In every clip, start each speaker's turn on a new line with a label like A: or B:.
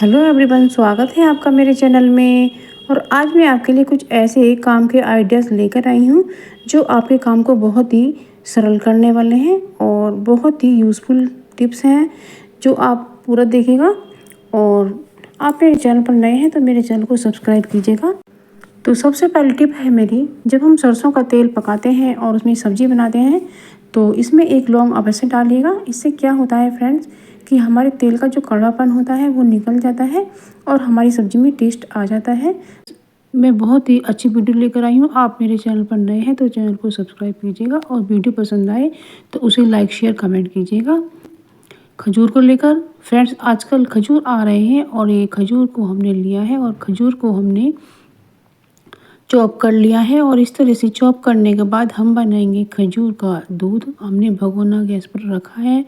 A: Hello everyone, स्वागत है आपका मेरे चैनल में। और आज मैं आपके लिए कुछ ऐसे काम के आइडियाज़ लेकर आई हूँ जो आपके काम को बहुत ही सरल करने वाले हैं और बहुत ही यूज़फुल टिप्स हैं जो आप पूरा देखिएगा। और आप मेरे चैनल पर नए हैं तो मेरे चैनल को सब्सक्राइब कीजिएगा। तो सबसे पहली टिप है मेरी, जब हम सरसों का तेल पकाते हैं और उसमें सब्जी बनाते हैं तो इसमें एक लौंग अवश्य डालिएगा। इससे क्या होता है फ्रेंड्स कि हमारे तेल का जो कड़वापन होता है वो निकल जाता है और हमारी सब्जी में टेस्ट आ जाता है। मैं बहुत ही अच्छी वीडियो लेकर आई हूँ। आप मेरे चैनल पर नए हैं तो चैनल को सब्सक्राइब कीजिएगा और वीडियो पसंद आए तो उसे लाइक शेयर कमेंट कीजिएगा। खजूर को लेकर फ्रेंड्स, आजकल खजूर आ रहे हैं और ये खजूर को हमने लिया है और खजूर को हमने चॉप कर लिया है और इस तरह से चॉप करने के बाद हम बनाएंगे खजूर का दूध। हमने भगोना गैस पर रखा है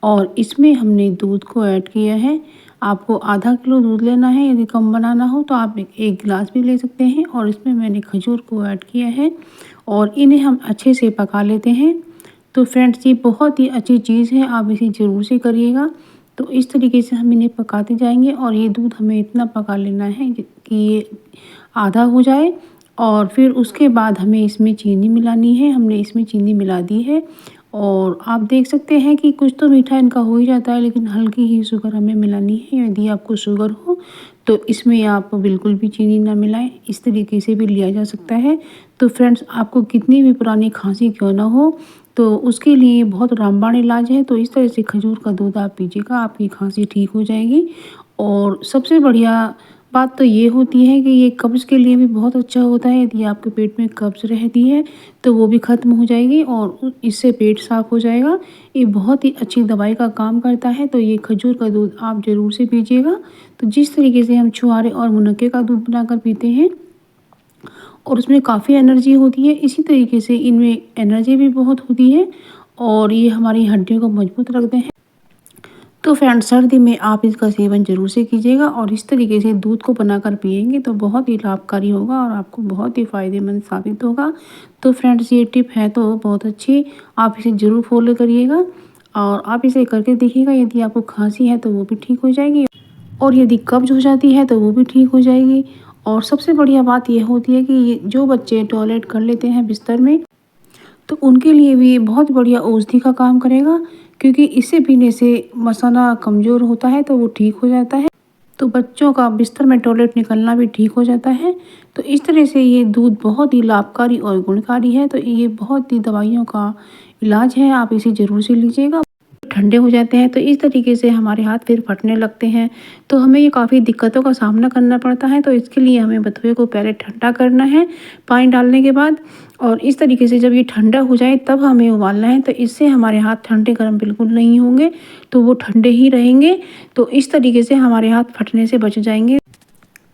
A: और इसमें हमने दूध को ऐड किया है। आपको आधा किलो दूध लेना है, यदि कम बनाना हो तो आप एक गिलास भी ले सकते हैं। और इसमें मैंने खजूर को ऐड किया है और इन्हें हम अच्छे से पका लेते हैं। तो फ्रेंड्स, ये बहुत ही अच्छी चीज़ है, आप इसे ज़रूर से करिएगा। तो इस तरीके से हम इन्हें पकाते जाएंगे और ये दूध हमें इतना पका लेना है कि ये आधा हो जाए। और फिर उसके बाद हमें इसमें चीनी मिलानी है। हमने इसमें चीनी मिला दी है और आप देख सकते हैं कि कुछ तो मीठा इनका हो ही जाता है, लेकिन हल्की ही शुगर हमें मिलानी है। यदि आपको शुगर हो तो इसमें आप बिल्कुल भी चीनी ना मिलाएं, इस तरीके से भी लिया जा सकता है। तो फ्रेंड्स, आपको कितनी भी पुरानी खांसी क्यों ना हो तो उसके लिए बहुत रामबाण इलाज है। तो इस तरह से खजूर का दूध आप पीजिएगा, आपकी खांसी ठीक हो जाएगी। और सबसे बढ़िया बात तो ये होती है कि ये कब्ज़ के लिए भी बहुत अच्छा होता है। यदि आपके पेट में कब्ज़ रहती है तो वो भी ख़त्म हो जाएगी और इससे पेट साफ़ हो जाएगा। ये बहुत ही अच्छी दवाई का काम करता है। तो ये खजूर का दूध आप ज़रूर से पीजिएगा। तो जिस तरीके से हम छुआरे और मुनक्के का दूध बनाकर पीते हैं और उसमें काफ़ी एनर्जी होती है, इसी तरीके से इनमें एनर्जी भी बहुत होती है और ये हमारी हड्डियों को मजबूत रखते हैं। तो फ्रेंड्स, सर्दी में आप इसका सेवन ज़रूर से कीजिएगा और इस तरीके से दूध को बनाकर पिएंगे तो बहुत ही लाभकारी होगा और आपको बहुत ही फ़ायदेमंद साबित होगा। तो फ्रेंड्स, ये टिप है तो बहुत अच्छी, आप इसे ज़रूर फॉलो करिएगा और आप इसे करके देखिएगा। यदि आपको खांसी है तो वो भी ठीक हो जाएगी और यदि कब्ज़ हो जाती है तो वो भी ठीक हो जाएगी। और सबसे बढ़िया बात यह होती है कि ये जो बच्चे टॉयलेट कर लेते हैं बिस्तर में तो उनके लिए भी ये बहुत बढ़िया औषधि का काम करेगा, क्योंकि इसे पीने से मसाना कमज़ोर होता है तो वो ठीक हो जाता है। तो बच्चों का बिस्तर में टॉयलेट निकलना भी ठीक हो जाता है। तो इस तरह से ये दूध बहुत ही लाभकारी और गुणकारी है। तो ये बहुत ही दवाइयों का इलाज है, आप इसे ज़रूर से लीजिएगा। ठंडे हो जाते हैं तो इस तरीके से हमारे हाथ फिर फटने लगते हैं तो हमें ये काफ़ी दिक्कतों का सामना करना पड़ता है। तो इसके लिए हमें बथुए को पहले ठंडा करना है पानी डालने के बाद, और इस तरीके से जब ये ठंडा हो जाए तब हमें उबालना है। तो इससे हमारे हाथ ठंडे गर्म बिल्कुल नहीं होंगे, तो वो ठंडे ही रहेंगे। तो इस तरीके से हमारे हाथ फटने से बच जाएंगे।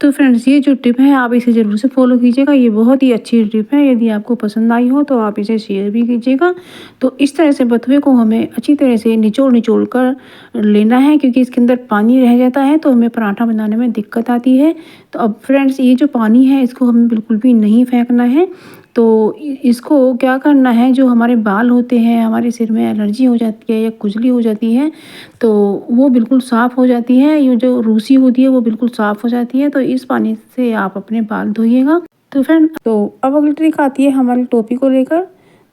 A: तो फ्रेंड्स, ये जो टिप है आप इसे ज़रूर से फॉलो कीजिएगा, ये बहुत ही अच्छी टिप है। यदि आपको पसंद आई हो तो आप इसे शेयर भी कीजिएगा। तो इस तरह से बथुए को हमें अच्छी तरह से निचोड़ निचोड़ कर लेना है, क्योंकि इसके अंदर पानी रह जाता है तो हमें पराठा बनाने में दिक्कत आती है। तो अब फ्रेंड्स, ये जो पानी है इसको हमें बिल्कुल भी नहीं फेंकना है। तो इसको क्या करना है, जो हमारे बाल होते हैं, हमारे सिर में एलर्जी हो जाती है या खुजली हो जाती है तो वो बिल्कुल साफ़ हो जाती है। ये जो रूसी होती है वो बिल्कुल साफ़ हो जाती है। तो इस पानी से आप अपने बाल धोइएगा। तो फ्रेंड, तो अब अगली ट्रिक आती है हमारी टोपी को लेकर।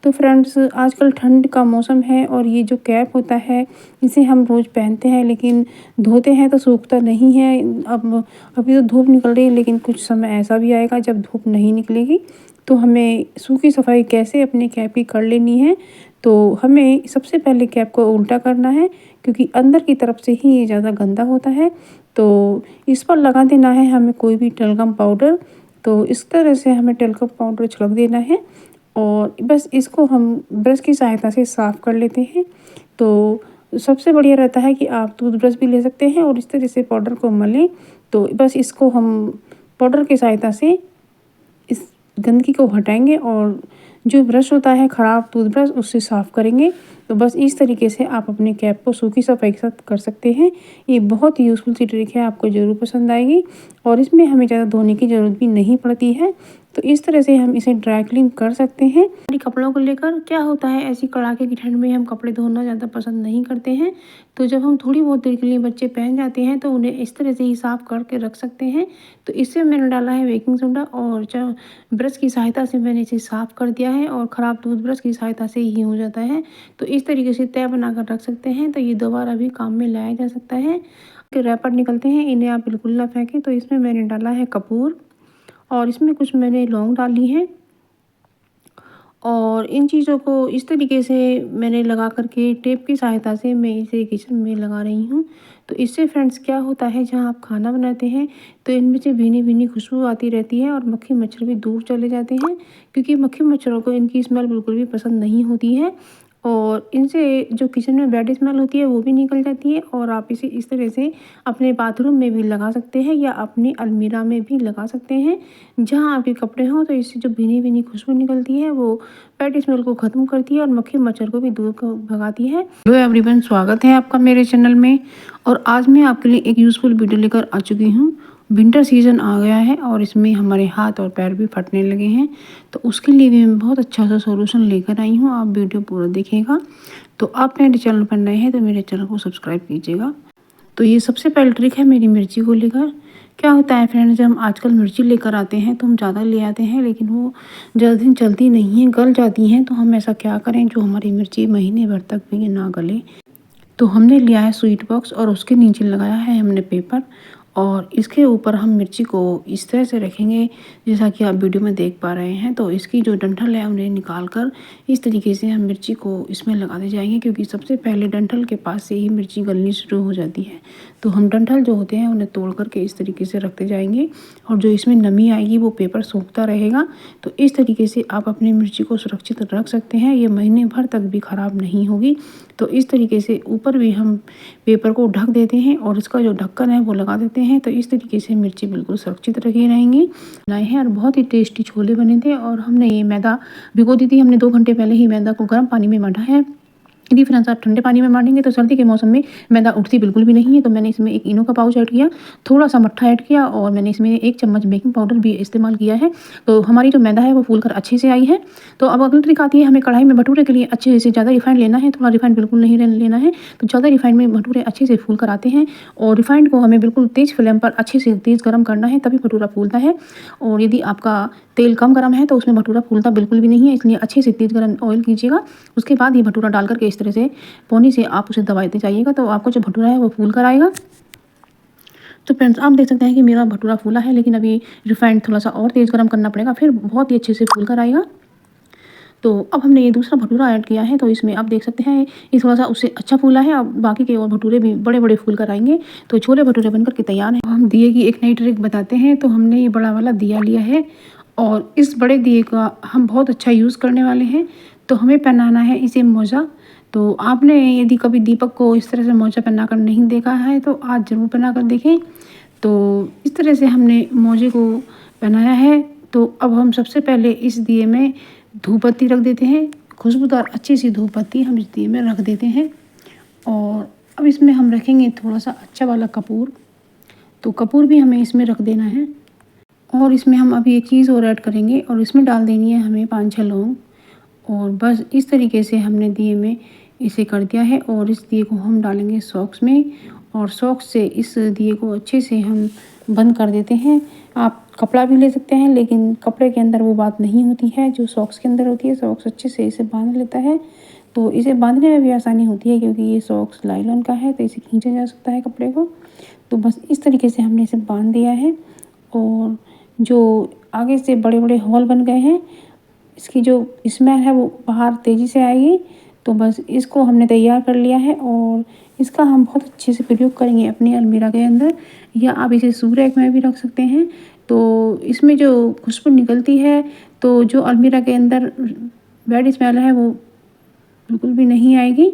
A: तो फ्रेंड्स, आजकल ठंड का मौसम है और ये जो कैप होता है इसे हम रोज़ पहनते हैं, लेकिन धोते हैं तो सूखता नहीं है। अब अभी तो धूप निकल रही है, लेकिन कुछ समय ऐसा भी आएगा जब धूप नहीं निकलेगी। तो हमें सूखी सफाई कैसे अपने कैप की कर लेनी है, तो हमें सबसे पहले कैप को उल्टा करना है, क्योंकि अंदर की तरफ से ही ये ज़्यादा गंदा होता है। तो इस पर लगा देना है हमें कोई भी टलगम पाउडर। तो इस तरह से हमें टलगम पाउडर छिड़क देना है और बस इसको हम ब्रश की सहायता से साफ़ कर लेते हैं। तो सबसे बढ़िया रहता है कि आप टूथब्रश भी ले सकते हैं और इस तरह से पाउडर को मलें। तो बस इसको हम पाउडर की सहायता से इस गंदगी को हटाएंगे और जो ब्रश होता है ख़राब टूथब्रश उससे साफ़ करेंगे। तो बस इस तरीके से आप अपने कैप को सूखी सफाई के साथ कर सकते हैं। ये बहुत ही यूज़फुल सी ट्रिक है, आपको ज़रूर पसंद आएगी और इसमें हमें ज़्यादा धोने की ज़रूरत भी नहीं पड़ती है। तो इस तरह से हम इसे ड्राई क्लीन कर सकते हैं। हमारी कपड़ों को लेकर क्या होता है, ऐसी कड़ाके की ठंड में हम कपड़े धोना ज़्यादा पसंद नहीं करते हैं। तो जब हम थोड़ी बहुत देर के लिए बच्चे पहन जाते हैं तो उन्हें इस तरह से ही साफ़ करके रख सकते हैं। तो इससे मैंने डाला है बेकिंग सोडा और जो ब्रश की सहायता से मैंने इसे साफ़ कर दिया है और ख़राब टूथब्रश की सहायता से ही हो जाता है। तो इस तरीके से तय बनाकर रख सकते हैं, तो ये दोबारा भी काम में लाया जा सकता है। रैपर निकलते हैं, इन्हें आप बिल्कुल ना फेंकें। तो इसमें मैंने डाला है कपूर और इसमें कुछ मैंने लौंग डाली है और इन चीज़ों को इस तरीके से मैंने लगा करके टेप की सहायता से मैं इसे किचन में लगा रही हूँ। तो इससे फ्रेंड्स क्या होता है, जहाँ आप खाना बनाते हैं तो इनमें से भीनी भीनी खुशबू आती रहती है और मक्खी मच्छर भी दूर चले जाते हैं, क्योंकि मक्खी मच्छरों को इनकी स्मेल बिल्कुल भी पसंद नहीं होती है और इनसे जो किचन में बैड स्मेल होती है वो भी निकल जाती है। और आप इसे इस तरह से अपने बाथरूम में भी लगा सकते हैं या अपनी अलमीरा में भी लगा सकते हैं जहां आपके कपड़े हों। तो इससे जो भीनी भीनी खुशबू निकलती है वो बैड स्मेल को ख़त्म करती है और मक्खी मच्छर को भी दूर भगाती है। हेलो एवरीवन, स्वागत है आपका मेरे चैनल में। और आज मैं आपके लिए एक यूज़फुल वीडियो लेकर आ चुकी हूँ। विंटर सीज़न आ गया है और इसमें हमारे हाथ और पैर भी फटने लगे हैं, तो उसके लिए भी मैं बहुत अच्छा सा सॉल्यूशन लेकर आई हूँ। आप वीडियो पूरा देखिएगा। तो आप मेरे चैनल पर नए हैं तो मेरे चैनल को सब्सक्राइब कीजिएगा। तो ये सबसे पहली ट्रिक है मेरी मिर्ची को लेकर। क्या होता है फ्रेंड्स, जब हम आजकल मिर्ची लेकर आते हैं तो हम ज़्यादा ले आते हैं लेकिन वो ज़्यादा दिन चलती नहीं है, गल जाती हैं। तो हम ऐसा क्या करें जो हमारी मिर्ची महीने भर तक भी ना गले। तो हमने लिया है स्वीट बॉक्स और उसके नीचे लगाया है हमने पेपर और इसके ऊपर हम मिर्ची को इस तरह से रखेंगे जैसा कि आप वीडियो में देख पा रहे हैं। तो इसकी जो डंठल है उन्हें निकाल कर इस तरीके से हम मिर्ची को इसमें लगाते जाएंगे, क्योंकि सबसे पहले डंठल के पास से ही मिर्ची गलनी शुरू हो जाती है। तो हम डंठल जो होते हैं उन्हें तोड़ करके इस तरीके से रखते जाएंगे और जो इसमें नमी आएगी वो पेपर सूखता रहेगा। तो इस तरीके से आप अपनी मिर्ची को सुरक्षित रख सकते हैं, ये महीने भर तक भी ख़राब नहीं होगी। तो इस तरीके से ऊपर भी हम पेपर को ढक देते हैं और इसका जो ढक्कन है वो लगा देते हैं। तो इस तरीके से मिर्ची बिल्कुल सुरक्षित रखी रहेंगी। बनाए हैं और बहुत ही टेस्टी छोले बने थे और हमने ये मैदा भिगो दी थी। हमने 2 घंटे पहले ही मैदा को गर्म पानी में मढ़ा है। यदि फ्रेंड्स आप ठंडे पानी में मारेंगे तो सर्दी के मौसम में मैदा उठती बिल्कुल भी नहीं है। तो मैंने इसमें एक इनो का पाउच ऐड किया, थोड़ा सा मट्ठा ऐड किया और मैंने इसमें 1 चम्मच बेकिंग पाउडर भी इस्तेमाल किया है। तो हमारी जो मैदा है वो फूल कर अच्छे से आई है। तो अब अगली ट्रिक आती है, हमें कढ़ाई में भटूरे के लिए अच्छे से ज़्यादा रिफाइंड लेना है। थोड़ा रिफाइंड बिल्कुल नहीं लेना है। तो ज़्यादा रिफाइंड में भटूरे अच्छे से फूल कर आते हैं और रिफाइंड को हमें बिल्कुल तेज़ फ्लेम पर अच्छे से तेज़ गर्म करना है, तभी भटूरा फूलता है। और यदि आपका तेल कम गर्म है तो उसमें भटूरा फूलता बिल्कुल भी नहीं है, इसलिए अच्छे से तेज़ गर्म ऑयल कीजिएगा। उसके बाद ये भटूरा डाल करके इस तरह से पोनी से आप उसे दबाते जाइएगा तो आपको जो भटूरा है वो फूल कर आएगा। तो फ्रेंड्स आप देख सकते हैं कि मेरा भटूरा फूला है, लेकिन अभी रिफाइंड थोड़ा सा और तेज़ गर्म करना पड़ेगा, फिर बहुत ही अच्छे से फूल कर आएगा। तो अब हमने ये दूसरा भटूरा ऐड किया है, तो इसमें आप देख सकते हैं ये थोड़ा सा उससे अच्छा फूला है। अब बाकी के और भटूरे भी बड़े बड़े फूल कर आएंगे। तो छोले भटूरे बनकर के तैयार हैं। हम दिए की एक नई ट्रिक बताते हैं। तो हमने ये बड़ा वाला दिया लिया है और इस बड़े दिए का हम बहुत अच्छा यूज़ करने वाले हैं। तो हमें पहनाना है इसे मोजा। तो आपने यदि कभी दीपक को इस तरह से मोजा पहना कर नहीं देखा है तो आज ज़रूर पहना कर देखें। तो इस तरह से हमने मोजे को पहनाया है। तो अब हम सबसे पहले इस दिए में धूप बत्ती रख देते हैं, खुशबूदार अच्छी सी धूप बत्ती हम इस दिए में रख देते हैं। और अब इसमें हम रखेंगे थोड़ा सा अच्छा वाला कपूर। तो कपूर भी हमें इसमें रख देना है और इसमें हम अभी एक चीज़ और ऐड करेंगे और इसमें डाल देनी है हमें 5-6 लौंग। और बस इस तरीके से हमने दिए में इसे कर दिया है और इस दिए को हम डालेंगे सॉक्स में और सॉक्स से इस दिए को अच्छे से हम बंद कर देते हैं। आप कपड़ा भी ले सकते हैं, लेकिन कपड़े के अंदर वो बात नहीं होती है जो सॉक्स के अंदर होती है। सॉक्स अच्छे से इसे बांध लेता है। तो इसे बांधने में भी आसानी होती है क्योंकि ये सॉक्स लाइलॉन का है, तो इसे खींचा जा सकता है कपड़े को। तो बस इस तरीके से हमने इसे बांध दिया है और जो आगे से बड़े बड़े हॉल बन गए हैं, इसकी जो स्मेल है वो बाहर तेज़ी से आएगी। तो बस इसको हमने तैयार कर लिया है और इसका हम बहुत अच्छे से प्रयोग करेंगे अपनी अलमीरा के अंदर, या आप इसे शू रैक में भी रख सकते हैं। तो इसमें जो खुशबू निकलती है तो जो अलमीरा के अंदर बैड स्मेल है वो बिल्कुल भी नहीं आएगी।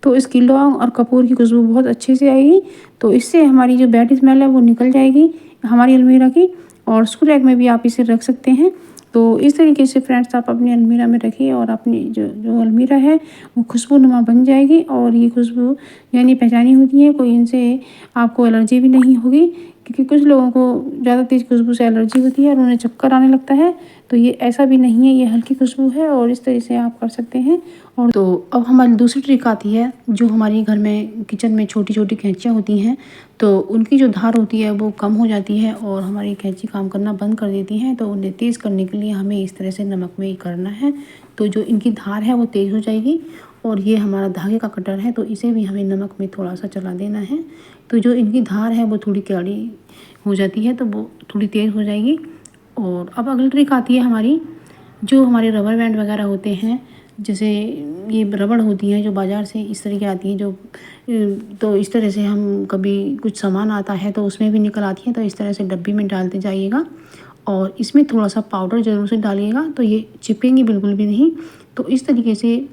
A: तो इसकी लौंग और कपूर की खुशबू बहुत अच्छे से आएगी। तो इससे हमारी जो बैड स्मेल है वो निकल जाएगी हमारी अलमीरा की। और शू रैक में भी आप इसे रख सकते हैं। तो इस तरीके से फ्रेंड्स आप अपनी अलमीरा में रखिए और अपनी जो जो अलमीरा है वो खुशबूनुमा बन जाएगी। और ये खुशबू यानी पहचानी होती है, कोई इनसे आपको एलर्जी भी नहीं होगी, क्योंकि कुछ लोगों को ज़्यादा तेज़ खुशबू से एलर्जी होती है और उन्हें चक्कर आने लगता है। तो ये ऐसा भी नहीं है, ये हल्की खुशबू है और इस तरह से आप कर सकते हैं। और तो अब हमारी दूसरी ट्रिक आती है, जो हमारी घर में किचन में छोटी छोटी कैंचियाँ होती हैं, तो उनकी जो धार होती है वो कम हो जाती है और हमारी कैंची काम करना बंद कर देती हैं। तो उन्हें तेज़ करने के लिए हमें इस तरह से नमक में ही करना है, तो जो इनकी धार है वो तेज़ हो जाएगी। और ये हमारा धागे का कटर है, तो इसे भी हमें नमक में थोड़ा सा चला देना है, तो जो इनकी धार है वो थोड़ी कड़ी हो जाती है, तो वो थोड़ी तेज़ हो जाएगी। और अब अगली ट्रिक आती है हमारी, जो हमारे रबर बैंड वगैरह होते हैं, जैसे ये रबड़ होती हैं जो बाज़ार से इस तरह की आती हैं, जो तो इस तरह से हम कभी कुछ सामान आता है तो उसमें भी निकल आती हैं, तो इस तरह से डब्बी में डालते जाइएगा और इसमें थोड़ा सा पाउडर ज़रूर से डालिएगा, तो ये चिपकेंगी बिल्कुल भी नहीं। तो इस तरीके से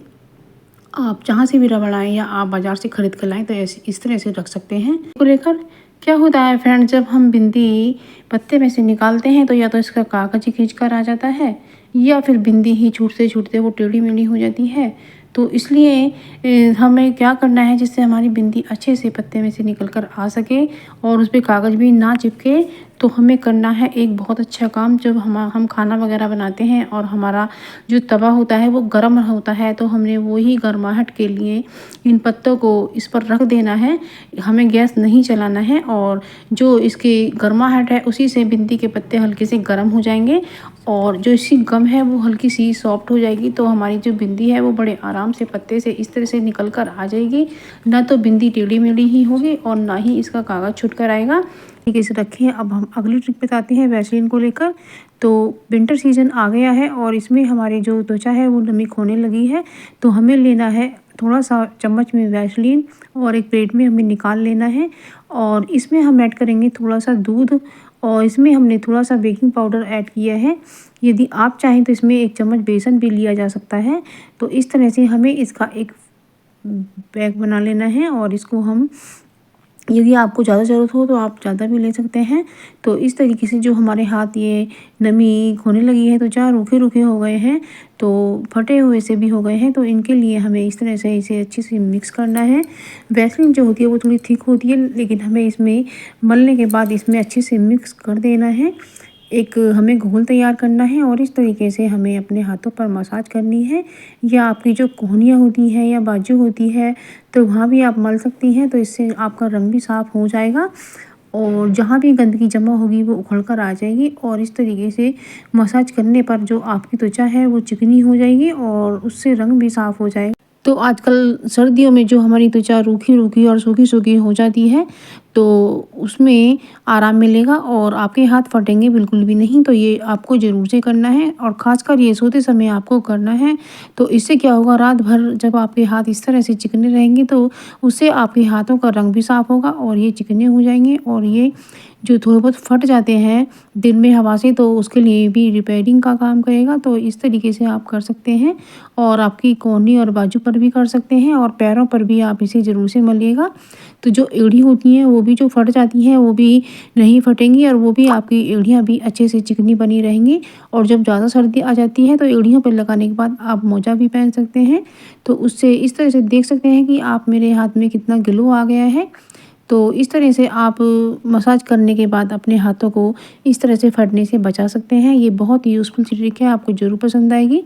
A: आप जहाँ से भी रबड़ आए या आप बाज़ार से ख़रीद कर लाएँ, तो ऐसे इस तरह से रख सकते हैं। को लेकर क्या होता है फ्रेंड, जब हम बिंदी पत्ते में से निकालते हैं तो या तो इसका कागज़ ही खींच कर आ जाता है, या फिर बिंदी ही छूटते छूटते वो टेढ़ी मेढ़ी हो जाती है। तो इसलिए हमें क्या करना है, जिससे हमारी बिंदी अच्छे से पत्ते में से निकल कर आ सके और उस पे कागज़ भी ना चिपके, तो हमें करना है एक बहुत अच्छा काम। जब हम खाना वगैरह बनाते हैं और हमारा जो तवा होता है वो गर्म होता है, तो हमने वही गर्माहट के लिए इन पत्तों को इस पर रख देना है, हमें गैस नहीं चलाना है। और जो इसकी गर्माहट है उसी से बिंदी के पत्ते हल्के से गर्म हो जाएंगे और जो इसकी गम है वो हल्की सी सॉफ्ट हो जाएगी, तो हमारी जो बिंदी है वो बड़े आराम से पत्ते से इस तरह से निकल कर आ जाएगी। ना तो बिंदी टेढ़ी मेढ़ी ही होगी और ना ही इसका कागज़ छूट कर आएगा। ठीक है, इसे रखिए। अब हम अगली ट्रिक बताते हैं वैसलीन को लेकर। तो विंटर सीजन आ गया है और इसमें हमारी जो त्वचा है वो नमी खोने लगी है, तो हमें लेना है थोड़ा सा चम्मच में वैसलीन और एक प्लेट में हमें निकाल लेना है। और इसमें हम ऐड करेंगे थोड़ा सा दूध और इसमें हमने थोड़ा सा बेकिंग पाउडर ऐड किया है। यदि आप चाहें तो इसमें एक चम्मच बेसन भी लिया जा सकता है। तो इस तरह से हमें इसका एक बैग बना लेना है और इसको हम, यदि आपको ज़्यादा ज़रूरत हो तो आप ज़्यादा भी ले सकते हैं। तो इस तरीके से जो हमारे हाथ ये नमी खोने लगी है, तो चाहे रूखे रूखे हो गए हैं, तो फटे हुए से भी हो गए हैं, तो इनके लिए हमें इस तरह से इसे अच्छे से मिक्स करना है। वैसलीन जो होती है वो थोड़ी थिक होती है, लेकिन हमें इसमें मलने के बाद इसमें अच्छे से मिक्स कर देना है। एक हमें घोल तैयार करना है और इस तरीके से हमें अपने हाथों पर मसाज करनी है, या आपकी जो कोहनियाँ होती हैं या बाजू होती है तो वहाँ भी आप मल सकती हैं, तो इससे आपका रंग भी साफ़ हो जाएगा और जहाँ भी गंदगी जमा होगी वो उखड़ कर आ जाएगी। और इस तरीके से मसाज करने पर जो आपकी त्वचा है वो चिकनी हो जाएगी और उससे रंग भी साफ़ हो जाएगा। तो आजकल सर्दियों में जो हमारी त्वचा रूखी रूखी और सूखी सूखी हो जाती है, तो उसमें आराम मिलेगा और आपके हाथ फटेंगे बिल्कुल भी नहीं। तो ये आपको ज़रूर से करना है और ख़ासकर ये सोते समय आपको करना है। तो इससे क्या होगा, रात भर जब आपके हाथ इस तरह से चिकने रहेंगे तो उससे आपके हाथों का रंग भी साफ़ होगा और ये चिकने हो जाएंगे। और ये जो थोड़े बहुत फट जाते हैं दिन में हवा से, तो उसके लिए भी रिपेयरिंग का काम करेगा। तो इस तरीके से आप कर सकते हैं और आपकी कोहनी और बाजू पर भी कर सकते हैं और पैरों पर भी आप इसे ज़रूर से मलिएगा। तो जो एड़ी होती हैं वो भी जो फट जाती हैं वो भी नहीं फटेंगी और वो भी आपकी एड़ियाँ भी अच्छे से चिकनी बनी रहेंगी। और जब ज़्यादा सर्दी आ जाती है तो एड़ियों पर लगाने के बाद आप मोजा भी पहन सकते हैं। तो उससे इस तरह से देख सकते हैं कि आप मेरे हाथ में कितना ग्लो आ गया है। तो इस तरह से आप मसाज करने के बाद अपने हाथों को इस तरह से फटने से बचा सकते हैं। ये बहुत यूज़फुल ट्रिक है, आपको ज़रूर पसंद आएगी।